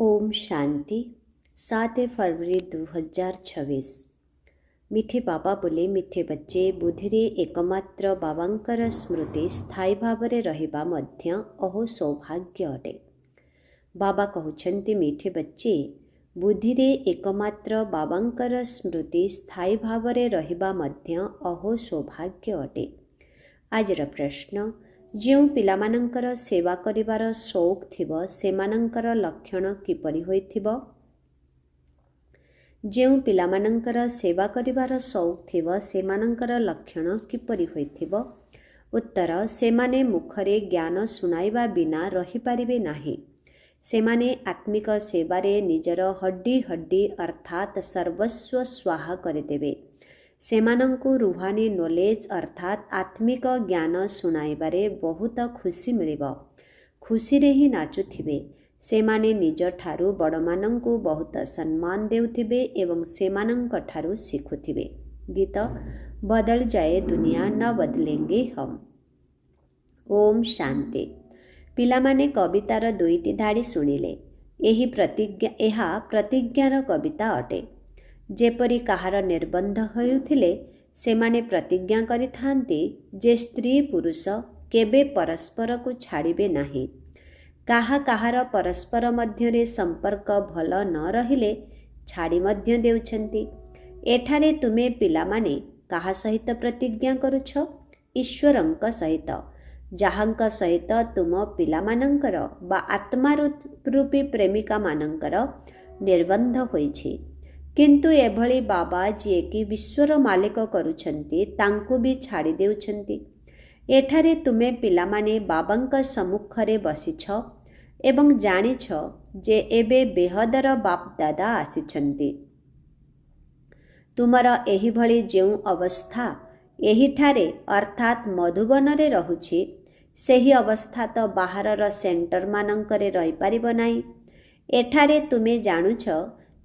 ओम शांति। 7 फरवरी 2026। मिठे बाबा बोले, मिठे बच्चे, बुद्धिरे एकमात्र बाबांकर स्मृति स्थायी भावरे रहिबा मध्य अहो सौभाग्य अटे। बाबा कहउछन्ति, मिठे बच्चे, बुद्धिरे एकमात्र बाबांकर स्मृति स्थायी भावरे रहिबा मध्य अहो सौभाग्य अटे। आजर प्रश्न, ଯେଉଁ ପିଲାମାନଙ୍କର ସେବା କରିବାର ସଉକ ଥିବ ସେମାନଙ୍କର ଲକ୍ଷଣ କିପରି ହୋଇଥିବ? ଯେଉଁ ପିଲାମାନଙ୍କର ସେବା କରିବାର ସଉକ ଥିବ ସେମାନଙ୍କର ଲକ୍ଷଣ କିପରି ହୋଇଥିବ? ଉତ୍ତର, ସେମାନେ ମୁଖରେ ଜ୍ଞାନ ଶୁଣାଇବା ବିନା ରହିପାରିବେ ନାହିଁ। ସେମାନେ ଆତ୍ମିକ ସେବାରେ ନିଜର ହଡ୍ଡି ହଡ୍ଡି ଅର୍ଥାତ୍ ସର୍ବସ୍ୱ ସ୍ୱାହା କରିଦେବେ। ସେମାନଙ୍କୁ ରୁହାନୀ ନୋଲେଜ ଅର୍ଥାତ୍ ଆତ୍ମିକ ଜ୍ଞାନ ଶୁଣାଇବାରେ ବହୁତ ଖୁସି ମିଳିବ। ଖୁସିରେ ହିଁ ନାଚୁଥିବେ। ସେମାନେ ନିଜଠାରୁ ବଡ଼ମାନଙ୍କୁ ବହୁତ ସମ୍ମାନ ଦେଉଥିବେ ଏବଂ ସେମାନଙ୍କଠାରୁ ଶିଖୁଥିବେ। ଗୀତ ବଦଳ ଯାଏ ଦୁନିଆ ନ ବଦଲେଙ୍ଗେ ହମ୍। ଓମ୍ ଶାନ୍ତି। ପିଲାମାନେ କବିତାର 2ଟି ଧାଡ଼ି ଶୁଣିଲେ। ଏହା ପ୍ରତିଜ୍ଞାର କବିତା ଅଟେ। ଯେପରି କାହାର ନିର୍ବନ୍ଧ ହେଉଥିଲେ ସେମାନେ ପ୍ରତିଜ୍ଞା କରିଥାନ୍ତି ଯେ ସ୍ତ୍ରୀ ପୁରୁଷ କେବେ ପରସ୍ପରକୁ ଛାଡ଼ିବେ ନାହିଁ। କାହାର ପରସ୍ପର ମଧ୍ୟରେ ସମ୍ପର୍କ ଭଲ ନ ରହିଲେ ଛାଡ଼ି ମଧ୍ୟ ଦେଉଛନ୍ତି। ଏଠାରେ ତୁମେ ପିଲାମାନେ କାହା ସହିତ ପ୍ରତିଜ୍ଞା କରୁଛ? ଈଶ୍ୱରଙ୍କ ସହିତ, ଯାହାଙ୍କ ସହିତ ତୁମ ପିଲାମାନଙ୍କର ବା ଆତ୍ମା ରୂପୀ ପ୍ରେମିକାମାନଙ୍କର ନିର୍ବନ୍ଧ ହୋଇଛି। କିନ୍ତୁ ଏଭଳି ବାବା ଯିଏକି ବିଶ୍ୱର ମାଲିକ କରୁଛନ୍ତି ତାଙ୍କୁ ବି ଛାଡ଼ି ଦେଉଛନ୍ତି। ଏଠାରେ ତୁମେ ପିଲାମାନେ ବାବାଙ୍କ ସମ୍ମୁଖରେ ବସିଛ ଏବଂ ଜାଣିଛ ଯେ ଏବେ ବେହଦର ବାପ ଦାଦା ଆସିଛନ୍ତି। ତୁମର ଏହିଭଳି ଯେଉଁ ଅବସ୍ଥା ଏହିଠାରେ ଅର୍ଥାତ୍ ମଧୁବନରେ ରହୁଛି, ସେହି ଅବସ୍ଥା ତ ବାହାରର ସେଣ୍ଟରମାନଙ୍କରେ ରହିପାରିବ ନାହିଁ। ଏଠାରେ ତୁମେ ଜାଣୁଛ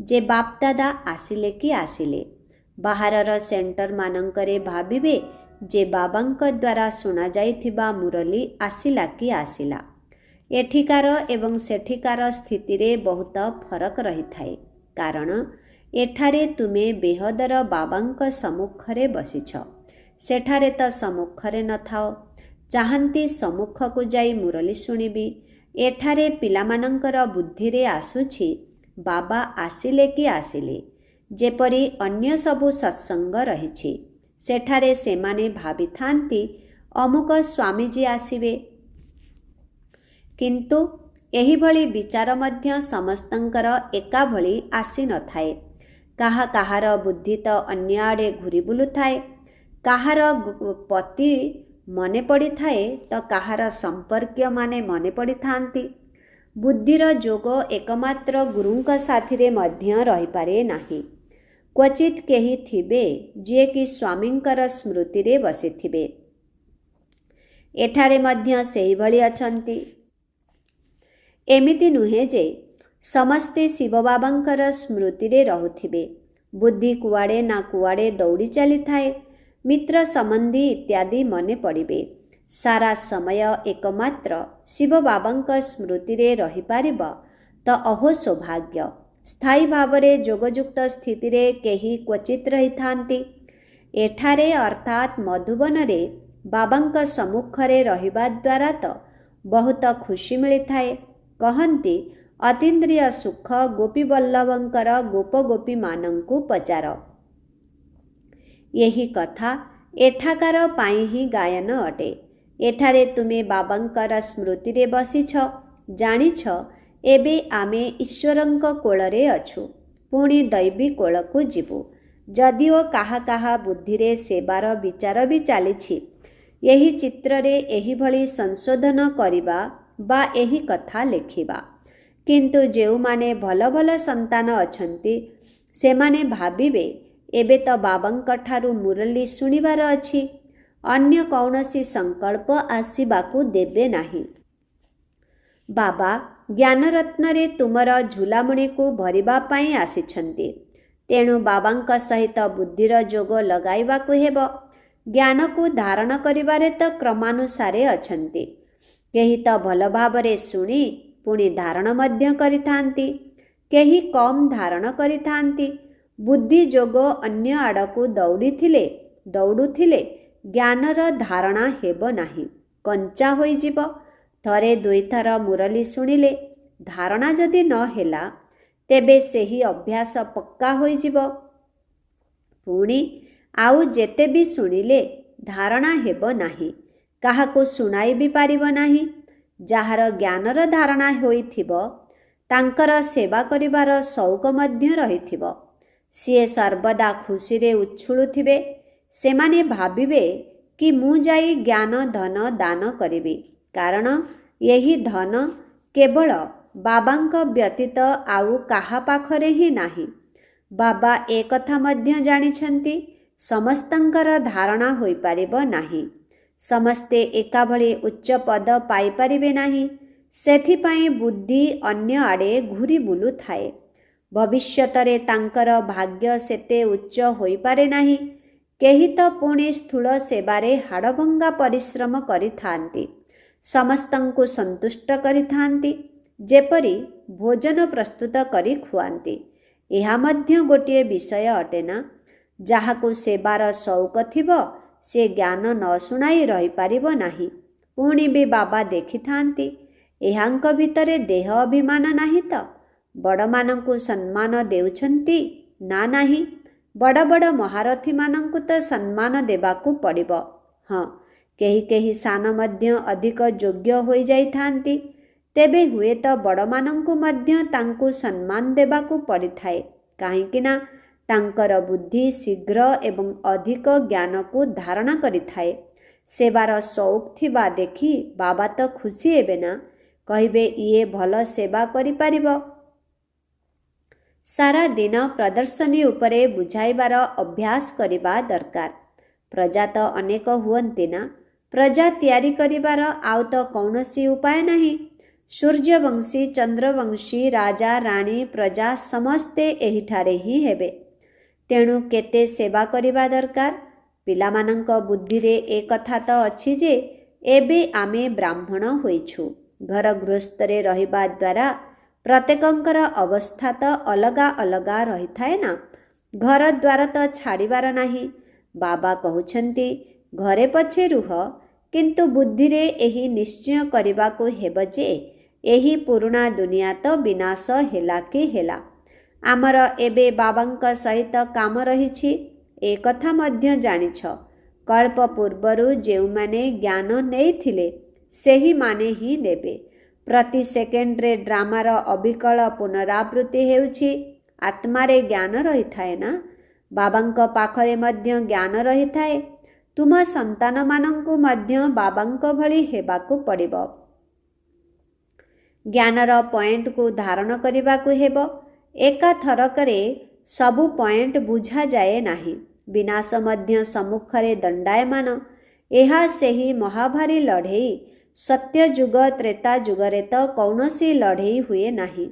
ଯେ ବାପଦାଦା ଆସିଲେ କି ଆସିଲେ। ବାହାରର ସେଣ୍ଟରମାନଙ୍କରେ ଭାବିବେ ଯେ ବାବାଙ୍କ ଦ୍ୱାରା ଶୁଣାଯାଇଥିବା ମୁରଲି ଆସିଲା କି ଆସିଲା। ଏଠିକାର ଏବଂ ସେଠିକାର ସ୍ଥିତିରେ ବହୁତ ଫରକ ରହିଥାଏ। କାରଣ ଏଠାରେ ତୁମେ ବେହଦର ବାବାଙ୍କ ସମ୍ମୁଖରେ ବସିଛ। ସେଠାରେ ତ ସମ୍ମୁଖରେ ନଥାଅ। ଚାହାନ୍ତି ସମ୍ମୁଖକୁ ଯାଇ ମୁରଲି ଶୁଣିବି। ଏଠାରେ ପିଲାମାନଙ୍କର ବୁଦ୍ଧିରେ ଆସୁଛି ବାବା ଆସିଲେ କି ଆସିଲେ। ଯେପରି ଅନ୍ୟ ସବୁ ସତ୍ସଙ୍ଗ ରହିଛି, ସେଠାରେ ସେମାନେ ଭାବିଥାନ୍ତି ଅମୁକ ସ୍ୱାମୀଜୀ ଆସିବେ। କିନ୍ତୁ ଏହିଭଳି ବିଚାର ମଧ୍ୟ ସମସ୍ତଙ୍କର ଏକାଭଳି ଆସିନଥାଏ। କାହାର ବୁଦ୍ଧି ତ ଅନ୍ୟ ଆଡ଼େ ଘୁରି ବୁଲୁଥାଏ। କାହାର ପତି ମନେ ପଡ଼ିଥାଏ ତ କାହାର ସମ୍ପର୍କୀୟମାନେ ମନେ ପଡ଼ିଥାନ୍ତି। ବୁଦ୍ଧିର ଯୋଗ ଏକମାତ୍ର ଗୁରୁଙ୍କ ସାଥିରେ ମଧ୍ୟ ରହିପାରେ ନାହିଁ। କ୍ୱଚିତ୍ କେହି ଥିବେ ଯିଏକି ସ୍ୱାମୀଙ୍କର ସ୍ମୃତିରେ ବସିଥିବେ। ଏଠାରେ ମଧ୍ୟ ସେହିଭଳି ଅଛନ୍ତି। ଏମିତି ନୁହେଁ ଯେ ସମସ୍ତେ ଶିବ ବାବାଙ୍କର ସ୍ମୃତିରେ ରହୁଥିବେ। ବୁଦ୍ଧି କୁଆଡ଼େ ନା କୁଆଡ଼େ ଦୌଡ଼ି ଚାଲିଥାଏ। ମିତ୍ର ସମ୍ବନ୍ଧୀ ଇତ୍ୟାଦି ମନେ ପଡ଼ିବେ। ସାରା ସମୟ ଏକମାତ୍ର ଶିବ ବାବାଙ୍କ ସ୍ମୃତିରେ ରହିପାରିବ ତ ଅହୋ ସୌଭାଗ୍ୟ। ସ୍ଥାୟୀ ଭାବରେ ଯୋଗଯୁକ୍ତ ସ୍ଥିତିରେ କେହି କ୍ୱଚିତ୍ ରହିଥାନ୍ତି। ଏଠାରେ ଅର୍ଥାତ୍ ମଧୁବନରେ ବାବାଙ୍କ ସମ୍ମୁଖରେ ରହିବା ଦ୍ୱାରା ତ ବହୁତ ଖୁସି ମିଳିଥାଏ। କହନ୍ତି, ଅତୀନ୍ଦ୍ରିୟ ସୁଖ ଗୋପୀବଲ୍ଲଭଙ୍କର ଗୋପଗୋପୀମାନଙ୍କୁ ପଚାର। ଏହି କଥା ଏଠାକାର ପାଇଁ ହିଁ ଗାୟନ ଅଟେ। ଏଠାରେ ତୁମେ ବାବାଙ୍କର ସ୍ମୃତିରେ ବସିଛ। ଜାଣିଛ ଏବେ ଆମେ ଈଶ୍ୱରଙ୍କ କୋଳରେ ଅଛୁ। ପୁଣି ଦୈବୀ କୋଳକୁ ଯିବୁ। ଯଦିଓ କାହା ବୁଦ୍ଧିରେ ସେବାର ବିଚାର ବି ଚାଲିଛି। ଏହି ଚିତ୍ରରେ ଏହିଭଳି ସଂଶୋଧନ କରିବା ବା ଏହି କଥା ଲେଖିବା। କିନ୍ତୁ ଯେଉଁମାନେ ଭଲ ଭଲ ସନ୍ତାନ ଅଛନ୍ତି ସେମାନେ ଭାବିବେ ଏବେ ତ ବାବାଙ୍କଠାରୁ ମୁରଲି ଶୁଣିବାର ଅଛି। ଅନ୍ୟ କୌଣସି ସଂକଳ୍ପ ଆସିବାକୁ ଦେବେ ନାହିଁ। ବାବା ଜ୍ଞାନରତ୍ନରେ ତୁମର ଝୁଲାମୁଣିକୁ ଭରିବା ପାଇଁ ଆସିଛନ୍ତି। ତେଣୁ ବାବାଙ୍କ ସହିତ ବୁଦ୍ଧିର ଯୋଗ ଲଗାଇବାକୁ ହେବ। ଜ୍ଞାନକୁ ଧାରଣ କରିବାରେ ତ କ୍ରମାନୁସାରେ ଅଛନ୍ତି। କେହି ତ ଭଲ ଭାବରେ ଶୁଣି ପୁଣି ଧାରଣ ମଧ୍ୟ କରିଥାନ୍ତି। କେହି କମ୍ ଧାରଣ କରିଥାନ୍ତି। ବୁଦ୍ଧି ଯୋଗ ଅନ୍ୟ ଆଡ଼କୁ ଦୌଡ଼ୁଥିଲେ ଜ୍ଞାନର ଧାରଣା ହେବ ନାହିଁ, କଞ୍ଚା ହୋଇଯିବ। ଥରେ ଦୁଇଥର ମୁରଲି ଶୁଣିଲେ ଧାରଣା ଯଦି ନ ହେଲା ତେବେ ସେହି ଅଭ୍ୟାସ ପକ୍କା ହୋଇଯିବ। ପୁଣି ଆଉ ଯେତେ ବି ଶୁଣିଲେ ଧାରଣା ହେବ ନାହିଁ, କାହାକୁ ଶୁଣାଇ ବି ପାରିବ ନାହିଁ। ଯାହାର ଜ୍ଞାନର ଧାରଣା ହୋଇଥିବ ତାଙ୍କର ସେବା କରିବାର ସଉକ ମଧ୍ୟ ରହିଥିବ। ସିଏ ସର୍ବଦା ଖୁସିରେ ଉଛୁଳୁଥିବେ। ସେମାନେ ଭାବିବେ କି ମୁଁ ଯାଇ ଜ୍ଞାନ ଧନ ଦାନ କରିବି, କାରଣ ଏହି ଧନ କେବଳ ବାବାଙ୍କ ବ୍ୟତୀତ ଆଉ କାହା ପାଖରେ ହିଁ ନାହିଁ। ବାବା ଏକଥା ମଧ୍ୟ ଜାଣିଛନ୍ତି, ସମସ୍ତଙ୍କର ଧାରଣା ହୋଇପାରିବ ନାହିଁ, ସମସ୍ତେ ଏକାଭଳି ଉଚ୍ଚ ପଦ ପାଇପାରିବେ ନାହିଁ। ସେଥିପାଇଁ ବୁଦ୍ଧି ଅନ୍ୟ ଆଡ଼େ ଘୂରି ବୁଲୁଥାଏ। ଭବିଷ୍ୟତରେ ତାଙ୍କର ଭାଗ୍ୟ ସେତେ ଉଚ୍ଚ ହୋଇପାରେ ନାହିଁ। କେହି ତ ପୁଣି ସ୍ଥୂଳ ସେବାରେ ହାଡ଼ଭଙ୍ଗା ପରିଶ୍ରମ କରିଥାନ୍ତି, ସମସ୍ତଙ୍କୁ ସନ୍ତୁଷ୍ଟ କରିଥାନ୍ତି, ଯେପରି ଭୋଜନ ପ୍ରସ୍ତୁତ କରି ଖୁଆନ୍ତି। ଏହା ମଧ୍ୟ ଗୋଟିଏ ବିଷୟ ଅଟେ ନା? ଯାହାକୁ ସେବାର ସଉକ ଥିବ ସେ ଜ୍ଞାନ ନ ଶୁଣାଇ ରହିପାରିବ ନାହିଁ। ପୁଣି ବି ବାବା ଦେଖିଥାନ୍ତି ଏହାଙ୍କ ଭିତରେ ଦେହ ଅଭିମାନ ନାହିଁ ତ? ବଡ଼ମାନଙ୍କୁ ସମ୍ମାନ ଦେଉଛନ୍ତି ନା ନାହିଁ? ବଡ଼ ବଡ଼ ମହାରଥୀମାନଙ୍କୁ ତ ସମ୍ମାନ ଦେବାକୁ ପଡ଼ିବ। ହଁ, କେହି କେହି ସାନ ମଧ୍ୟ ଅଧିକ ଯୋଗ୍ୟ ହୋଇଯାଇଥାନ୍ତି, ତେବେ ହୁଏତ ବଡ଼ମାନଙ୍କୁ ମଧ୍ୟ ତାଙ୍କୁ ସମ୍ମାନ ଦେବାକୁ ପଡ଼ିଥାଏ, କାହିଁକି ନା ତାଙ୍କର ବୁଦ୍ଧି ଶୀଘ୍ର ଏବଂ ଅଧିକ ଜ୍ଞାନକୁ ଧାରଣ କରିଥାଏ। ସେବାର ସଉକ ଥିବା ଦେଖି ବାବା ତ ଖୁସି ହେବେ ନା? କହିବେ ଇଏ ଭଲ ସେବା କରିପାରିବ। ସାରା ଦିନ ପ୍ରଦର୍ଶନୀ ଉପରେ ବୁଝାଇବାର ଅଭ୍ୟାସ କରିବା ଦରକାର। ପ୍ରଜା ତ ଅନେକ ହୁଅନ୍ତି ନା? ପ୍ରଜା ତିଆରି କରିବାର ଆଉ ତ କୌଣସି ଉପାୟ ନାହିଁ। ସୂର୍ଯ୍ୟବଂଶୀ, ଚନ୍ଦ୍ରବଂଶୀ, ରାଜା, ରାଣୀ, ପ୍ରଜା ସମସ୍ତେ ଏହିଠାରେ ହିଁ ହେବେ। ତେଣୁ କେତେ ସେବା କରିବା ଦରକାର। ପିଲାମାନଙ୍କ ବୁଦ୍ଧିରେ ଏ କଥା ତ ଅଛି ଯେ ଏବେ ଆମେ ବ୍ରାହ୍ମଣ ହୋଇଛୁ। ଘର ଗୃହସ୍ଥରେ ରହିବା ଦ୍ୱାରା ପ୍ରତ୍ୟେକଙ୍କର ଅବସ୍ଥା ତ ଅଲଗା ଅଲଗା ରହିଥାଏ ନା? ଘର ଦ୍ୱାର ତ ଛାଡ଼ିବାର ନାହିଁ। ବାବା କହୁଛନ୍ତି ଘରେ ପଛେ ରୁହ, କିନ୍ତୁ ବୁଦ୍ଧିରେ ଏହି ନିଶ୍ଚୟ କରିବାକୁ ହେବ ଯେ ଏହି ପୁରୁଣା ଦୁନିଆ ତ ବିନାଶ ହେଲା କି ହେଲା। ଆମର ଏବେ ବାବାଙ୍କ ସହିତ କାମ ରହିଛି, ଏ କଥା ମଧ୍ୟ ଜାଣିଛ। କଳ୍ପ ପୂର୍ବରୁ ଯେଉଁମାନେ ଜ୍ଞାନ ନେଇଥିଲେ ସେହିମାନେ ହିଁ ନେବେ। ପ୍ରତି ସେକେଣ୍ଡରେ ଡ୍ରାମାର ଅବିକଳ ପୁନରାବୃତ୍ତି ହେଉଛି। ଆତ୍ମାରେ ଜ୍ଞାନ ରହିଥାଏ ନା? ବାବାଙ୍କ ପାଖରେ ମଧ୍ୟ ଜ୍ଞାନ ରହିଥାଏ। ତୁମ ସନ୍ତାନମାନଙ୍କୁ ମଧ୍ୟ ବାବାଙ୍କ ଭଳି ହେବାକୁ ପଡ଼ିବ। ଜ୍ଞାନର ପଏଣ୍ଟକୁ ଧାରଣ କରିବାକୁ ହେବ। ଏକାଥରକରେ ସବୁ ପଏଣ୍ଟ ବୁଝାଯାଏ ନାହିଁ। ବିନାଶ ମଧ୍ୟ ସମ୍ମୁଖରେ ଦଣ୍ଡାୟମାନ। ଏହା ସେହି ମହାଭାରୀ ଲଢ଼େଇ। ସତ୍ୟଯୁଗ ତ୍ରେତା ଯୁଗରେ ତ କୌଣସି ଲଢ଼େଇ ହୁଏ ନାହିଁ।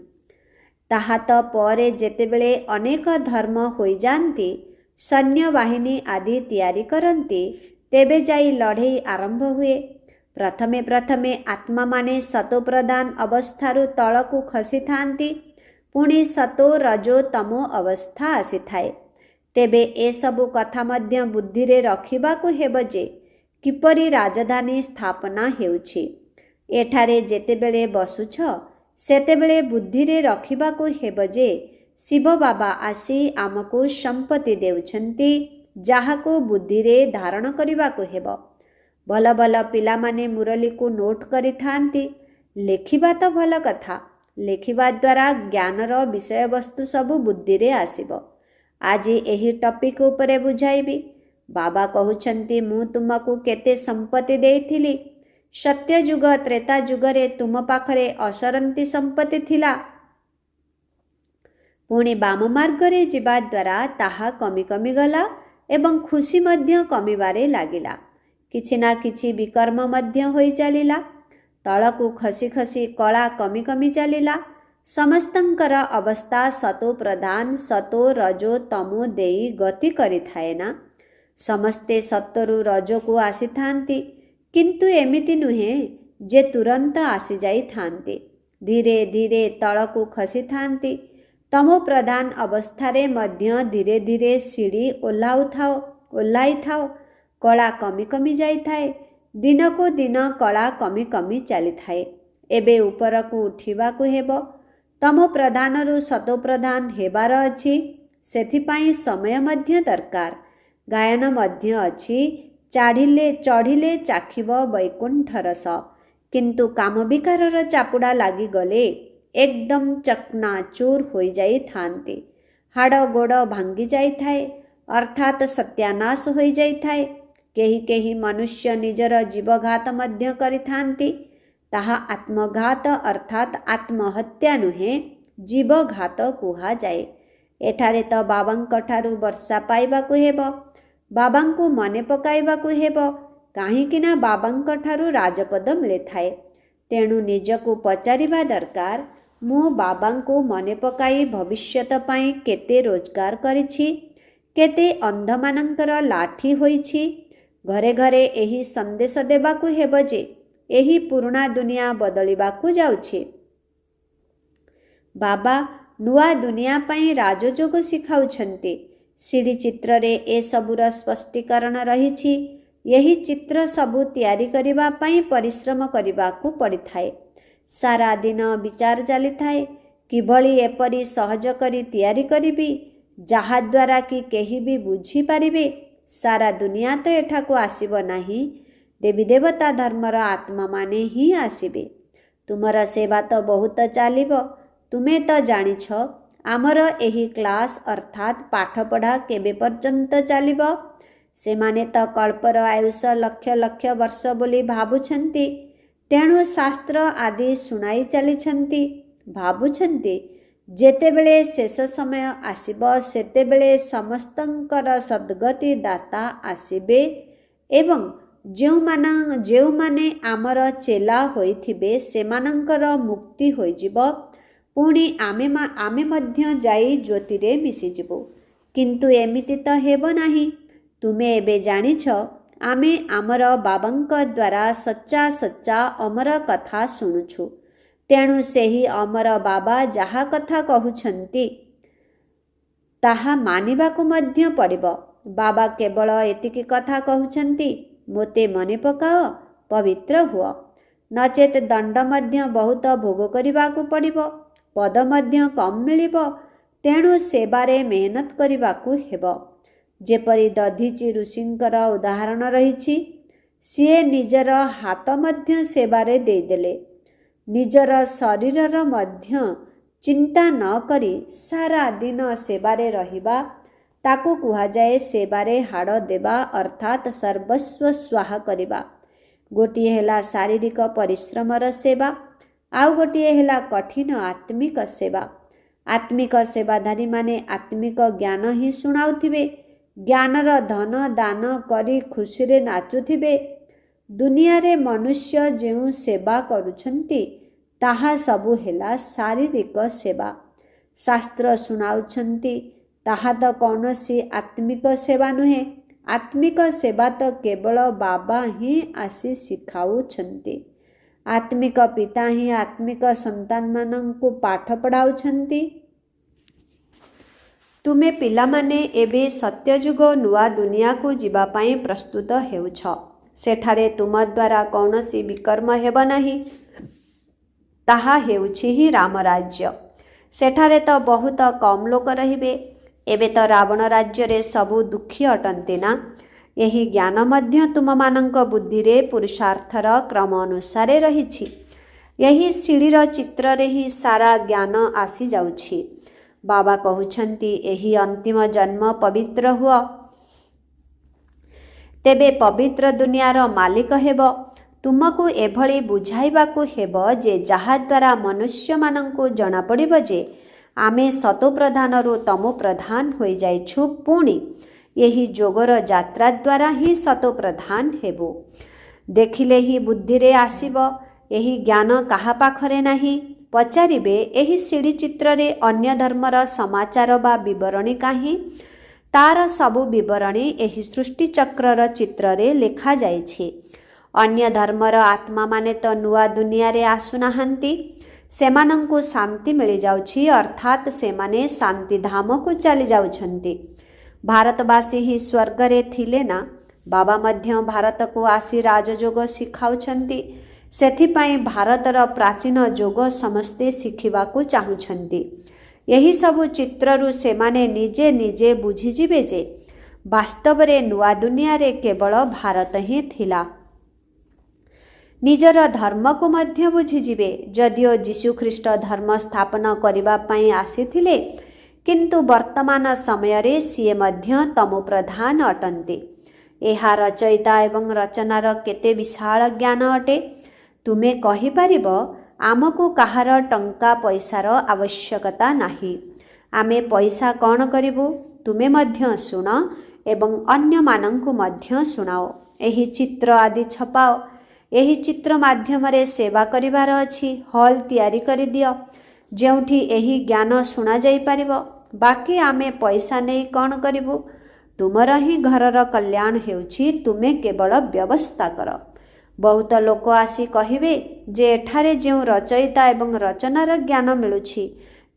ତାହା ତ ପରେ ଯେତେବେଳେ ଅନେକ ଧର୍ମ ହୋଇଯାଆନ୍ତି, ସୈନ୍ୟବାହିନୀ ଆଦି ତିଆରି କରନ୍ତି, ତେବେ ଯାଇ ଲଢ଼େଇ ଆରମ୍ଭ ହୁଏ। ପ୍ରଥମେ ପ୍ରଥମେ ଆତ୍ମାମାନେ ସତୋପ୍ରଧାନ ଅବସ୍ଥାରୁ ତଳକୁ ଖସିଥାନ୍ତି, ପୁଣି ସତୋ ରଜୋ ତମୋ ଅବସ୍ଥା ଆସିଥାଏ। ତେବେ ଏସବୁ କଥା ମଧ୍ୟ ବୁଦ୍ଧିରେ ରଖିବାକୁ ହେବ ଯେ କିପରି ରାଜଧାନୀ ସ୍ଥାପନା ହେଉଛି। ଏଠାରେ ଯେତେବେଳେ ବସୁଛ ସେତେବେଳେ ବୁଦ୍ଧିରେ ରଖିବାକୁ ହେବ ଯେ ଶିବ ବାବା ଆସି ଆମକୁ ସମ୍ପତ୍ତି ଦେଉଛନ୍ତି, ଯାହାକୁ ବୁଦ୍ଧିରେ ଧାରଣ କରିବାକୁ ହେବ। ଭଲ ଭଲ ପିଲାମାନେ ମୁରଲିକୁ ନୋଟ୍ କରିଥାନ୍ତି। ଲେଖିବା ତ ଭଲ କଥା। ଲେଖିବା ଦ୍ୱାରା ଜ୍ଞାନର ବିଷୟବସ୍ତୁ ସବୁ ବୁଦ୍ଧିରେ ଆସିବ। ଆଜି ଏହି ଟପିକ୍ ଉପରେ ବୁଝାଇବି। ବାବା କହୁଛନ୍ତି ମୁଁ ତୁମକୁ କେତେ ସମ୍ପତ୍ତି ଦେଇଥିଲି। ସତ୍ୟଯୁଗ ତ୍ରେତା ଯୁଗରେ ତୁମ ପାଖରେ ଅସରନ୍ତି ସମ୍ପତ୍ତି ଥିଲା। ପୁଣି ବାମ ମାର୍ଗରେ ଯିବା ଦ୍ୱାରା ତାହା କମି କମି ଗଲା ଏବଂ ଖୁସି ମଧ୍ୟ କମିବାରେ ଲାଗିଲା। କିଛି ନା କିଛି ବିକର୍ମ ମଧ୍ୟ ହୋଇ ଚାଲିଲା। ତଳକୁ ଖସି ଖସି କଳା କମି କମି ଚାଲିଲା। ସମସ୍ତଙ୍କର ଅବସ୍ଥା ସତୋ ପ୍ରଧାନ ସତୋ ରଜୋ ତମୋ ଦେଇ ଗତି କରିଥାଏ ନା? ସମସ୍ତେ ସତୋରୁ ରଜୋକୁ ଆସିଥାନ୍ତି, କିନ୍ତୁ ଏମିତି ନୁହେଁ ଯେ ତୁରନ୍ତ ଆସିଯାଇଥାନ୍ତି। ଧୀରେ ଧୀରେ ତଳକୁ ଖସିଥାନ୍ତି। ତମୋ ପ୍ରଧାନ ଅବସ୍ଥାରେ ମଧ୍ୟ ଧୀରେ ଧୀରେ ସିଡ଼ି ଓହ୍ଲାଇଥାଅ। କଳା କମି କମି ଯାଇଥାଏ। ଦିନକୁ ଦିନ କଳା କମି କମି ଚାଲିଥାଏ। ଏବେ ଉପରକୁ ଉଠିବାକୁ ହେବ। ତମୋ ପ୍ରଧାନରୁ ସତୋ ପ୍ରଧାନ ହେବାର ଅଛି। ସେଥିପାଇଁ ସମୟ ମଧ୍ୟ ଦରକାର। ଗାୟନ ମଧ୍ୟ ଅଛି। ଚଢ଼ିଲେ ଚାଖିବ ବୈକୁଣ୍ଠ ରସ। କିନ୍ତୁ କାମବିକାରର ଚାପୁଡ଼ା ଲାଗିଗଲେ ଏକଦମ ଚକନାଚୁର ହୋଇଯାଇଥାନ୍ତି। ହାଡ଼ ଗୋଡ଼ ଭାଙ୍ଗି ଯାଇଥାଏ, ଅର୍ଥାତ୍ ସତ୍ୟାନାଶ ହୋଇଯାଇଥାଏ। କେହି ମନୁଷ୍ୟ ନିଜର ଜୀବଘାତ ମଧ୍ୟ କରିଥାନ୍ତି। ତାହା ଆତ୍ମଘାତ ଅର୍ଥାତ୍ ଆତ୍ମହତ୍ୟା ନୁହେଁ, ଜୀବଘାତ କୁହାଯାଏ। ଏଠାରେ ତ ବାବାଙ୍କ ଠାରୁ ବର୍ଷା ପାଇବାକୁ ହେବ। ବାବାଙ୍କୁ ମନେ ପକାଇବାକୁ ହେବ। କାହିଁକିନା ବାବାଙ୍କ ଠାରୁ ରାଜପଦ ମିଳିଥାଏ। ତେଣୁ ନିଜକୁ ପଚାରିବା ଦରକାର, ମୁଁ ବାବାଙ୍କୁ ମନେ ପକାଇ ଭବିଷ୍ୟତ ପାଇଁ କେତେ ରୋଜଗାର କରିଛି? କେତେ ଅନ୍ଧମାନଙ୍କର ଲାଠି ହୋଇଛି? ଘରେ ଘରେ ଏହି ସନ୍ଦେଶ ଦେବାକୁ ହେବ ଯେ ଏହି ପୁରୁଣା ଦୁନିଆ ବଦଳିବାକୁ ଯାଉଛି। ବାବା ନୂଆ ଦୁନିଆ ପାଇଁ ରାଜଯୋଗ ଶିଖାଉଛନ୍ତି। ସିଡ଼ି ଚିତ୍ରରେ ଏସବୁର ସ୍ପଷ୍ଟୀକରଣ ରହିଛି। ଏହି ଚିତ୍ର ସବୁ ତିଆରି କରିବା ପାଇଁ ପରିଶ୍ରମ କରିବାକୁ ପଡ଼ିଥାଏ। ସାରା ଦିନ ବିଚାର ଚାଲିଥାଏ। କିଭଳି ଏପରି ସହଜ କରି ତିଆରି କରିବି ଯାହାଦ୍ୱାରା କି କେହି ବି ବୁଝିପାରିବେ। ସାରା ଦୁନିଆ ତ ଏଠାକୁ ଆସିବ ନାହିଁ। ଦେବୀ ଦେବତା ଧର୍ମର ଆତ୍ମାମାନେ ହିଁ ଆସିବେ। ତୁମର ସେବା ତ ବହୁତ ଚାଲିବ। ତୁମେ ତ ଜାଣିଛ ଆମର ଏହି କ୍ଲାସ ଅର୍ଥାତ୍ ପାଠପଢ଼ା କେବେ ପର୍ଯ୍ୟନ୍ତ ଚାଲିବ? ସେମାନେ ତ କଳ୍ପର ଆୟୁଷ ଲକ୍ଷ ଲକ୍ଷ ବର୍ଷ ବୋଲି ଭାବୁଛନ୍ତି। ତେଣୁ ଶାସ୍ତ୍ର ଆଦି ଶୁଣାଇ ଚାଲିଛନ୍ତି। ଭାବୁଛନ୍ତି ଯେତେବେଳେ ଶେଷ ସମୟ ଆସିବ ସେତେବେଳେ ସମସ୍ତଙ୍କର ସଦ୍ଗତି ଦାତା ଆସିବେ ଏବଂ ଯେଉଁମାନେ ଆମର ଚେଲା ହୋଇଥିବେ ସେମାନଙ୍କର ମୁକ୍ତି ହୋଇଯିବ। ପୁଣି ଆମେ ମଧ୍ୟ ଯାଇ ଜ୍ୟୋତିରେ ମିଶିଯିବୁ। କିନ୍ତୁ ଏମିତି ତ ହେବ ନାହିଁ। ତୁମେ ଏବେ ଜାଣିଛ ଆମେ ଆମର ବାବାଙ୍କ ଦ୍ୱାରା ସଚ୍ଚା ଅମର କଥା ଶୁଣୁଛୁ। ତେଣୁ ସେହି ଅମର ବାବା ଯାହା କଥା କହୁଛନ୍ତି ତାହା ମାନିବାକୁ ମଧ୍ୟ ପଡ଼ିବ। ବାବା କେବଳ ଏତିକି କଥା କହୁଛନ୍ତି, ମୋତେ ମନେ ପକାଅ, ପବିତ୍ର ହୁଅ। ନଚେତ୍ ଦଣ୍ଡ ମଧ୍ୟ ବହୁତ ଭୋଗ କରିବାକୁ ପଡ଼ିବ। ପଦ ମଧ୍ୟ କମ୍ ମିଳିବ। ତେଣୁ ସେବାରେ ମେହନତ କରିବାକୁ ହେବ। ଯେପରି ଦଧିଚି ଋଷିଙ୍କର ଉଦାହରଣ ରହିଛି। ସିଏ ନିଜର ହାତ ମଧ୍ୟ ସେବାରେ ଦେଇଦେଲେ। ନିଜର ଶରୀରର ମଧ୍ୟ ଚିନ୍ତା ନ କରି ସାରା ଦିନ ସେବାରେ ରହିବା ତାକୁ କୁହାଯାଏ ସେବାରେ ହାଡ଼ ଦେବା ଅର୍ଥାତ୍ ସର୍ବସ୍ୱ ସ୍ୱାହା କରିବା। ଗୋଟିଏ ହେଲା ଶାରୀରିକ ପରିଶ୍ରମର ସେବା, ଆଉ ଗୋଟିଏ ହେଲା କଠିନ ଆତ୍ମିକ ସେବା। ଆତ୍ମିକ ସେବାଧାରୀମାନେ ଆତ୍ମିକ ଜ୍ଞାନ ହିଁ ଶୁଣାଉଥିବେ। ଜ୍ଞାନର ଧନ ଦାନ କରି ଖୁସିରେ ନାଚୁଥିବେ। ଦୁନିଆରେ ମନୁଷ୍ୟ ଯେଉଁ ସେବା କରୁଛନ୍ତି ତାହା ସବୁ ହେଲା ଶାରୀରିକ ସେବା। ଶାସ୍ତ୍ର ଶୁଣାଉଛନ୍ତି ତାହା ତ କୌଣସି ଆତ୍ମିକ ସେବା ନୁହେଁ। ଆତ୍ମିକ ସେବା ତ କେବଳ ବାବା ହିଁ ଆସି ଶିଖାଉଛନ୍ତି। ଆତ୍ମିକ ପିତା ହିଁ ଆତ୍ମିକ ସନ୍ତାନମାନଙ୍କୁ ପାଠ ପଢ଼ାଉଛନ୍ତି। ତୁମେ ପିଲାମାନେ ଏବେ ସତ୍ୟଯୁଗ ନୂଆ ଦୁନିଆକୁ ଯିବା ପାଇଁ ପ୍ରସ୍ତୁତ ହେଉଛ। ସେଠାରେ ତୁମ ଦ୍ୱାରା କୌଣସି ବିକର୍ମ ହେବ ନାହିଁ। ତାହା ହେଉଛି ହିଁ ରାମରାଜ୍ୟ। ସେଠାରେ ତ ବହୁତ କମ୍ ଲୋକ ରହିବେ। ଏବେ ତ ରାବଣ ରାଜ୍ୟରେ ସବୁ ଦୁଃଖୀ ଅଟନ୍ତି ନା? ଏହି ଜ୍ଞାନ ମଧ୍ୟ ତୁମମାନଙ୍କ ବୁଦ୍ଧିରେ ପୁରୁଷାର୍ଥର କ୍ରମ ଅନୁସାରେ ରହିଛି। ଏହି ସିଡ଼ିର ଚିତ୍ରରେ ହିଁ ସାରା ଜ୍ଞାନ ଆସିଯାଉଛି। ବାବା କହୁଛନ୍ତି ଏହି ଅନ୍ତିମ ଜନ୍ମ ପବିତ୍ର ହୁଅ। ତେବେ ପବିତ୍ର ଦୁନିଆର ମାଲିକ ହେବ। ତୁମକୁ ଏଭଳି ବୁଝାଇବାକୁ ହେବ ଯେ ଯାହାଦ୍ୱାରା ମନୁଷ୍ୟମାନଙ୍କୁ ଜଣାପଡ଼ିବ ଯେ ଆମେ ସତୋପ୍ରଧାନରୁ ତମୋପ୍ରଧାନ ହୋଇଯାଇଛୁ। ପୁଣି ଏହି ଯୋଗର ଯାତ୍ରା ଦ୍ୱାରା ହିଁ ସତୋପ୍ରଧାନ ହେବୁ। ଦେଖିଲେ ହିଁ ବୁଦ୍ଧିରେ ଆସିବ। ଏହି ଜ୍ଞାନ କାହା ପାଖରେ ନାହିଁ? ପଚାରିବେ ଏହି ସିଡ଼ି ଚିତ୍ରରେ ଅନ୍ୟ ଧର୍ମର ସମାଚାର ବା ବିବରଣୀ କାହିଁ? ତାର ସବୁ ବିବରଣୀ ଏହି ସୃଷ୍ଟିଚକ୍ରର ଚିତ୍ରରେ ଲେଖାଯାଇଛି। ଅନ୍ୟ ଧର୍ମର ଆତ୍ମାମାନେ ତ ନୂଆ ଦୁନିଆରେ ଆସୁନାହାନ୍ତି। ସେମାନଙ୍କୁ ଶାନ୍ତି ମିଳିଯାଉଛି, ଅର୍ଥାତ୍ ସେମାନେ ଶାନ୍ତି ଧାମକୁ ଚାଲି ଯାଉଛନ୍ତି। ଭାରତବାସୀ ହିଁ ସ୍ୱର୍ଗରେ ଥିଲେ ନା? ବାବା ମଧ୍ୟ ଭାରତକୁ ଆସି ରାଜଯୋଗ ଶିଖାଉଛନ୍ତି। ସେଥିପାଇଁ ଭାରତର ପ୍ରାଚୀନ ଯୋଗ ସମସ୍ତେ ଶିଖିବାକୁ ଚାହୁଁଛନ୍ତି। ଏହିସବୁ ଚିତ୍ରରୁ ସେମାନେ ନିଜେ ନିଜେ ବୁଝିଯିବେ ଯେ ବାସ୍ତବରେ ନୂଆ ଦୁନିଆରେ କେବଳ ଭାରତ ହିଁ ଥିଲା। ନିଜର ଧର୍ମକୁ ମଧ୍ୟ ବୁଝିଯିବେ। ଯଦିଓ ଯୀଶୁଖ୍ରୀଷ୍ଟ ଧର୍ମ ସ୍ଥାପନ କରିବା ପାଇଁ ଆସିଥିଲେ, କିନ୍ତୁ ବର୍ତ୍ତମାନ ସମୟରେ ସିଏ ମଧ୍ୟ ତମୋପ୍ରଧାନ ଅଟନ୍ତି। ଏହା ରଚୟିତା ଏବଂ ରଚନାର କେତେ ବିଶାଳ ଜ୍ଞାନ ଅଟେ। ତୁମେ କହିପାରିବ, ଆମକୁ କାହାର ଟଙ୍କା ପଇସାର ଆବଶ୍ୟକତା ନାହିଁ। ଆମେ ପଇସା କ'ଣ କରିବୁ? ତୁମେ ମଧ୍ୟ ଶୁଣ ଏବଂ ଅନ୍ୟମାନଙ୍କୁ ମଧ୍ୟ ଶୁଣାଅ। ଏହି ଚିତ୍ର ଆଦି ଛପାଅ। ଏହି ଚିତ୍ର ମାଧ୍ୟମରେ ସେବା କରିବାର ଅଛି। ହଲ୍ ତିଆରି କରିଦିଅ, ଯେଉଁଠି ଏହି ଜ୍ଞାନ ଶୁଣାଯାଇପାରିବ। ବାକି ଆମେ ପଇସା ନେଇ କ'ଣ କରିବୁ? ତୁମର ହିଁ ଘରର କଲ୍ୟାଣ ହେଉଛି, ତୁମେ କେବଳ ବ୍ୟବସ୍ଥା କର। ବହୁତ ଲୋକ ଆସି କହିବେ ଯେ ଏଠାରେ ଯେଉଁ ରଚୟିତା ଏବଂ ରଚନାର ଜ୍ଞାନ ମିଳୁଛି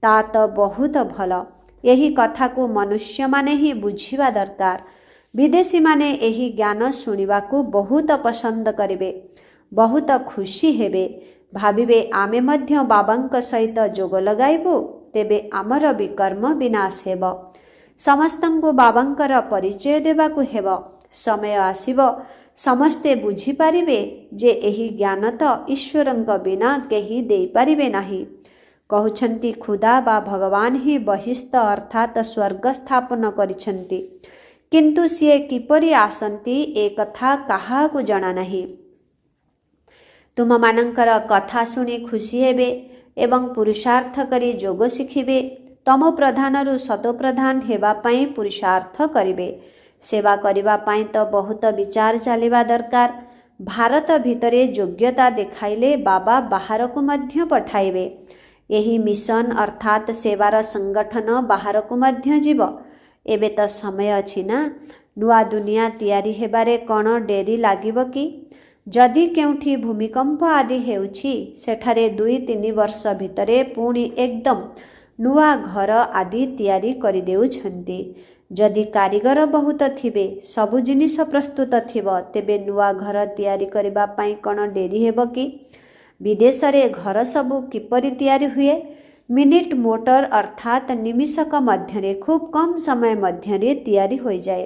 ତା ତ ବହୁତ ଭଲ। ଏହି କଥାକୁ ମନୁଷ୍ୟମାନେ ହିଁ ବୁଝିବା ଦରକାର। ବିଦେଶୀମାନେ ଏହି ଜ୍ଞାନ ଶୁଣିବାକୁ ବହୁତ ପସନ୍ଦ କରିବେ, ବହୁତ ଖୁସି ହେବେ। ଭାବିବେ ଆମେ ମଧ୍ୟ ବାବାଙ୍କ ସହିତ ଯୋଗ ଲଗାଇବୁ, ତେବେ ଆମର ବିକର୍ମ ବିନାଶ ହେବ। ସମସ୍ତଙ୍କୁ ବାବାଙ୍କର ପରିଚୟ ଦେବାକୁ ହେବ। ସମୟ ଆସିବ, ସମସ୍ତେ ବୁଝିପାରିବେ ଯେ ଏହି ଜ୍ଞାନ ତ ଈଶ୍ୱରଙ୍କ ବିନା କେହି ଦେଇପାରିବେ ନାହିଁ। କହୁଛନ୍ତି ଖୁଦା ବା ଭଗବାନ ହିଁ ବହିସ୍ଥ ଅର୍ଥାତ୍ ସ୍ୱର୍ଗ ସ୍ଥାପନ କରିଛନ୍ତି, କିନ୍ତୁ ସିଏ କିପରି ଆସନ୍ତି ଏ କଥା କାହାକୁ ଜଣା ନାହିଁ। ତୁମମାନଙ୍କର କଥା ଶୁଣି ଖୁସି ହେବେ ଏବଂ ପୁରୁଷାର୍ଥ କରି ଯୋଗ ଶିଖିବେ। ତମୋପ୍ରଧାନରୁ ସତୋପ୍ରଧାନ ହେବା ପାଇଁ ପୁରୁଷାର୍ଥ କରିବେ। ସେବା କରିବା ପାଇଁ ତ ବହୁତ ବିଚାର ଚାଲିବା ଦରକାର। ଭାରତ ଭିତରେ ଯୋଗ୍ୟତା ଦେଖାଇଲେ ବାବା ବାହାରକୁ ମଧ୍ୟ ପଠାଇବେ। ଏହି ମିଶନ ଅର୍ଥାତ୍ ସେବାର ସଂଗଠନ ବାହାରକୁ ମଧ୍ୟ ଯିବ। ଏବେ ତ ସମୟ ଅଛି ନା? ନୂଆ ଦୁନିଆ ତିଆରି ହେବାରେ କ'ଣ ଡେରି ଲାଗିବ କି? ଯଦି କେଉଁଠି ଭୂମିକମ୍ପ ଆଦି ହେଉଛି, ସେଠାରେ 2-3 ବର୍ଷ ଭିତରେ ପୁଣି ଏକଦମ ନୂଆ ଘର ଆଦି ତିଆରି କରିଦେଉଛନ୍ତି। ଯଦି କାରିଗର ବହୁତ ଥିବେ, ସବୁ ଜିନିଷ ପ୍ରସ୍ତୁତ ଥିବ, ତେବେ ନୂଆ ଘର ତିଆରି କରିବା ପାଇଁ କ'ଣ ଡେରି ହେବ କି? ବିଦେଶରେ ଘର ସବୁ କିପରି ତିଆରି ହୁଏ? ମିନିଟ୍ ମୋଟର ଅର୍ଥାତ୍ ନିମିଷକ ମଧ୍ୟରେ, ଖୁବ୍ କମ୍ ସମୟ ମଧ୍ୟରେ ତିଆରି ହୋଇଯାଏ।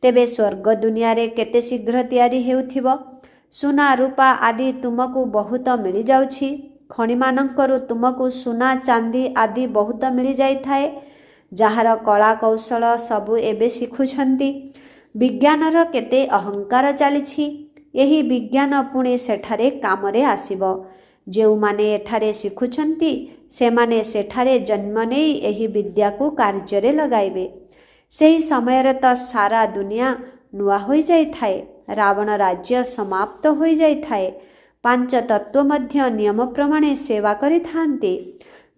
ତେବେ ସ୍ୱର୍ଗ ଦୁନିଆରେ କେତେ ଶୀଘ୍ର ତିଆରି ହେଉଥିବ। ସୁନା ରୂପା ଆଦି ତୁମକୁ ବହୁତ ମିଳିଯାଉଛି। ଖଣିମାନଙ୍କରୁ ତୁମକୁ ସୁନା ଚାନ୍ଦି ଆଦି ବହୁତ ମିଳିଯାଇଥାଏ। ଯାହାର କଳା କୌଶଳ ସବୁ ଏବେ ଶିଖୁଛନ୍ତି। ବିଜ୍ଞାନର କେତେ ଅହଙ୍କାର ଚାଲିଛି। ଏହି ବିଜ୍ଞାନ ପୁଣି ସେଠାରେ କାମରେ ଆସିବ। ଯେଉଁମାନେ ଏଠାରେ ଶିଖୁଛନ୍ତି, ସେମାନେ ସେଠାରେ ଜନ୍ମ ନେଇ ଏହି ବିଦ୍ୟାକୁ କାର୍ଯ୍ୟରେ ଲଗାଇବେ। ସେହି ସମୟରେ ତ ସାରା ଦୁନିଆ ନୂଆ ହୋଇଯାଇଥାଏ। ରାବଣ ରାଜ୍ୟ ସମାପ୍ତ ହୋଇଯାଇଥାଏ। 5 ତତ୍ତ୍ୱ ମଧ୍ୟ ନିୟମ ପ୍ରମାଣେ ସେବା କରିଥାନ୍ତି।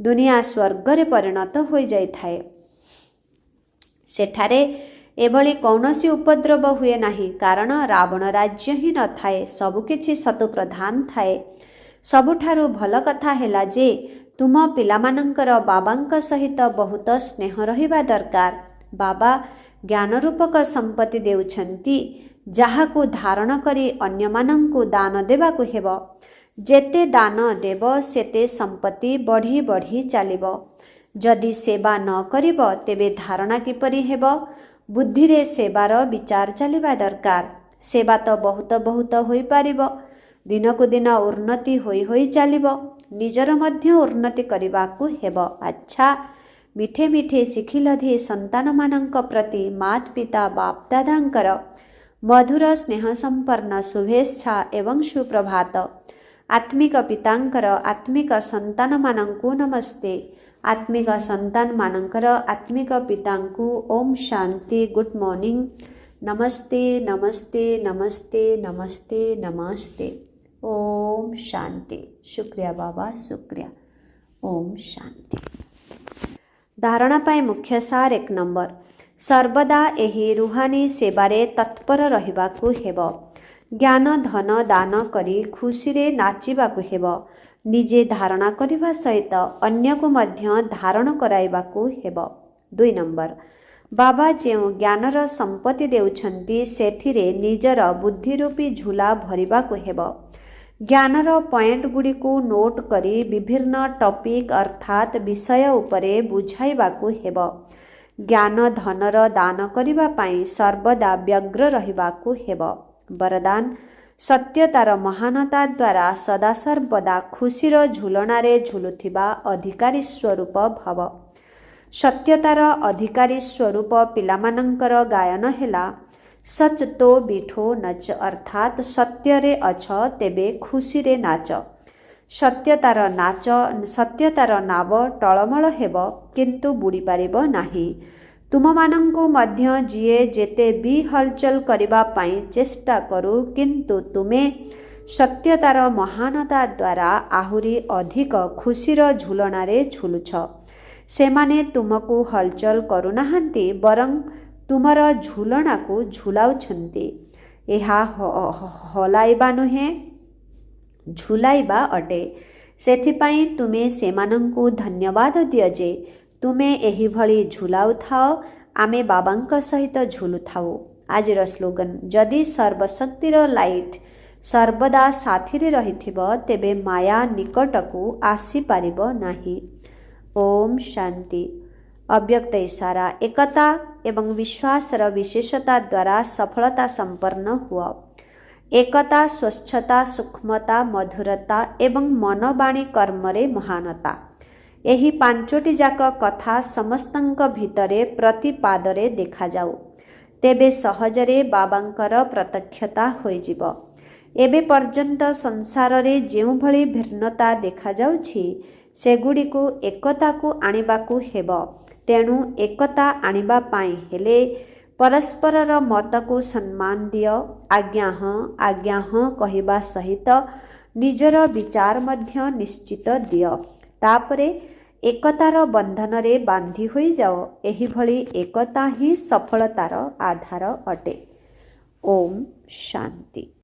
ଦୁନିଆ ସ୍ୱର୍ଗରେ ପରିଣତ ହୋଇଯାଇଥାଏ। ସେଠାରେ ଏଭଳି କୌଣସି ଉପଦ୍ରବ ହୁଏ ନାହିଁ, କାରଣ ରାବଣ ରାଜ୍ୟ ହିଁ ନଥାଏ। ସବୁକିଛି ସତୋପ୍ରଧାନ ଥାଏ। ସବୁଠାରୁ ଭଲ କଥା ହେଲା ଯେ ତୁମ ପିଲାମାନଙ୍କର ବାବାଙ୍କ ସହିତ ବହୁତ ସ୍ନେହ ରହିବା ଦରକାର। ବାବା ଜ୍ଞାନ ରୂପକ ସମ୍ପତ୍ତି ଦେଉଛନ୍ତି, ଯାହାକୁ ଧାରଣ କରି ଅନ୍ୟମାନଙ୍କୁ ଦାନ ଦେବାକୁ ହେବ। ଯେତେ ଦାନ ଦେବ, ସେତେ ସମ୍ପତ୍ତି ବଢ଼ି ବଢ଼ି ଚାଲିବ। ଯଦି ସେବା ନ କରିବ, ତେବେ ଧାରଣା କିପରି ହେବ? ବୁଦ୍ଧିରେ ସେବାର ବିଚାର ଚାଲିବା ଦରକାର। ସେବା ତ ବହୁତ ବହୁତ ହୋଇପାରିବ। ଦିନକୁ ଦିନ ଉନ୍ନତି ହୋଇ ଚାଲିବ। ନିଜର ମଧ୍ୟ ଉନ୍ନତି କରିବାକୁ ହେବ। ଆଚ୍ଛା, ମିଠେ ମିଠେ ଶିଖିଲଧି ସନ୍ତାନମାନଙ୍କ ପ୍ରତି ମାତ ପିତା ବାପଦାଦାଙ୍କର ମଧୁର ସ୍ନେହ ସମ୍ପନ୍ନ ଶୁଭେଚ୍ଛା ଏବଂ ସୁପ୍ରଭାତ। ଆତ୍ମିକ ପିତାଙ୍କର ଆତ୍ମିକ ସନ୍ତାନମାନଙ୍କୁ ନମସ୍ତେ। ଆତ୍ମିକ ସନ୍ତାନମାନଙ୍କର ଆତ୍ମିକ ପିତାଙ୍କୁ ଓମ୍ ଶାନ୍ତି। Good morning. ନମସ୍ତେ ନମସ୍ତେ ନମସ୍ତେ ନମସ୍ତେ ନମସ୍ତେ। ଓମ୍ ଶାନ୍ତି। ଶୁକ୍ରିୟା ବାବା, ଶୁକ୍ରିୟା। ଓମ୍ ଶାନ୍ତି। ଧାରଣା ପାଇଁ ମୁଖ୍ୟ ସାର 1 ନମ୍ବର, ସର୍ବଦା ଏହି ରୁହାନୀ ସେବାରେ ତତ୍ପର ରହିବାକୁ ହେବ। ଜ୍ଞାନ ଧନ ଦାନ କରି ଖୁସିରେ ନାଚିବାକୁ ହେବ। ନିଜେ ଧାରଣା କରିବା ସହିତ ଅନ୍ୟକୁ ମଧ୍ୟ ଧାରଣ କରାଇବାକୁ ହେବ। 2 ନମ୍ବର, ବାବା ଯେଉଁ ଜ୍ଞାନର ସମ୍ପତ୍ତି ଦେଉଛନ୍ତି ସେଥିରେ ନିଜର ବୁଦ୍ଧିରୂପୀ ଝୁଲା ଭରିବାକୁ ହେବ। ଜ୍ଞାନର ପଏଣ୍ଟଗୁଡ଼ିକୁ ନୋଟ୍ କରି ବିଭିନ୍ନ ଟପିକ୍ ଅର୍ଥାତ୍ ବିଷୟ ଉପରେ ବୁଝାଇବାକୁ ହେବ। ଜ୍ଞାନ ଧନର ଦାନ କରିବା ପାଇଁ ସର୍ବଦା ବ୍ୟଗ୍ର ରହିବାକୁ ହେବ। ବରଦାନ, ସତ୍ୟତାର ମହାନତା ଦ୍ୱାରା ସଦାସର୍ବଦା ଖୁସିର ଝୁଲଣାରେ ଝୁଲୁଥିବା ଅଧିକାରୀ ସ୍ୱରୂପ ଭବ। ସତ୍ୟତାର ଅଧିକାରୀ ସ୍ୱରୂପ ପିଲାମାନଙ୍କର ଗାୟନ ହେଲା ସଚ୍ ତୋ ବିଠୋ ନଚ, ଅର୍ଥାତ୍ ସତ୍ୟରେ ଅଛ ତେବେ ଖୁସିରେ ନାଚ। ସତ୍ୟତାର ନାବ ଟଳମଳ ହେବ କିନ୍ତୁ ବୁଡ଼ିପାରିବ ନାହିଁ। ତୁମମାନଙ୍କୁ ମଧ୍ୟ ଯିଏ ଯେତେ ବି ହଲଚଲ କରିବା ପାଇଁ ଚେଷ୍ଟା କରୁ କିନ୍ତୁ ତୁମେ ସତ୍ୟତାର ମହାନତା ଦ୍ୱାରା ଆହୁରି ଅଧିକ ଖୁସିର ଝୁଲଣାରେ ଝୁଲୁଛ। ସେମାନେ ତୁମକୁ ହଲଚଲ କରୁନାହାନ୍ତି ବରଂ ତୁମର ଝୁଲଣାକୁ ଝୁଲାଉଛନ୍ତି। ଏହା ହଲାଇବା ନୁହେଁ, ଝୁଲାଇବା ଅଟେ। ସେଥିପାଇଁ ତୁମେ ସେମାନଙ୍କୁ ଧନ୍ୟବାଦ ଦିଅ ଯେ ତୁମେ ଏହିଭଳି ଝୁଲାଉଥାଅ, ଆମେ ବାବାଙ୍କ ସହିତ ଝୁଲୁଥାଉ। ଆଜିର ସ୍ଲୋଗାନ, ଯଦି ସର୍ବଶକ୍ତିର ଲାଇଟ୍ ସର୍ବଦା ସାଥିରେ ରହିଥିବ ତେବେ ମାୟା ନିକଟକୁ ଆସିପାରିବ ନାହିଁ। ଓମ୍ ଶାନ୍ତି। ଅବ୍ୟକ୍ତ ଇଶାରା, ଏକତା ଏବଂ ବିଶ୍ୱାସର ବିଶେଷତା ଦ୍ୱାରା ସଫଳତା ସମ୍ପନ୍ନ ହୁଅ। ଏକତା, ସ୍ୱଚ୍ଛତା, ସୂକ୍ଷ୍ମତା, ମଧୁରତା ଏବଂ ମନବାଣୀ କର୍ମରେ ମହାନତା, ଏହି ପାଞ୍ଚଟି ଯାକ କଥା ସମସ୍ତଙ୍କ ଭିତରେ ପ୍ରତି ପାଦରେ ଦେଖାଯାଉ। ତେବେ ସହଜରେ ବାବାଙ୍କର ପ୍ରତ୍ୟକ୍ଷତା ହୋଇଯିବ। ଏବେ ପର୍ଯ୍ୟନ୍ତ ସଂସାରରେ ଯେଉଁଭଳି ଭିନ୍ନତା ଦେଖାଯାଉଛି ସେଗୁଡ଼ିକୁ ଏକତାକୁ ଆଣିବାକୁ ହେବ। ତେଣୁ ଏକତା ଆଣିବା ପାଇଁ ହେଲେ ପରସ୍ପରର ମତକୁ ସମ୍ମାନ ଦିଅ। ଆଜ୍ଞା ହଁ କହିବା ସହିତ ନିଜର ବିଚାର ମଧ୍ୟ ନିଶ୍ଚିତ ଦିଅ। ତାପରେ ଏକତାର ବନ୍ଧନରେ ବାନ୍ଧି ହୋଇଯାଅ। ଏହିଭଳି ଏକତା ହିଁ ସଫଳତାର ଆଧାର ଅଟେ। ଓମ୍ ଶାନ୍ତି।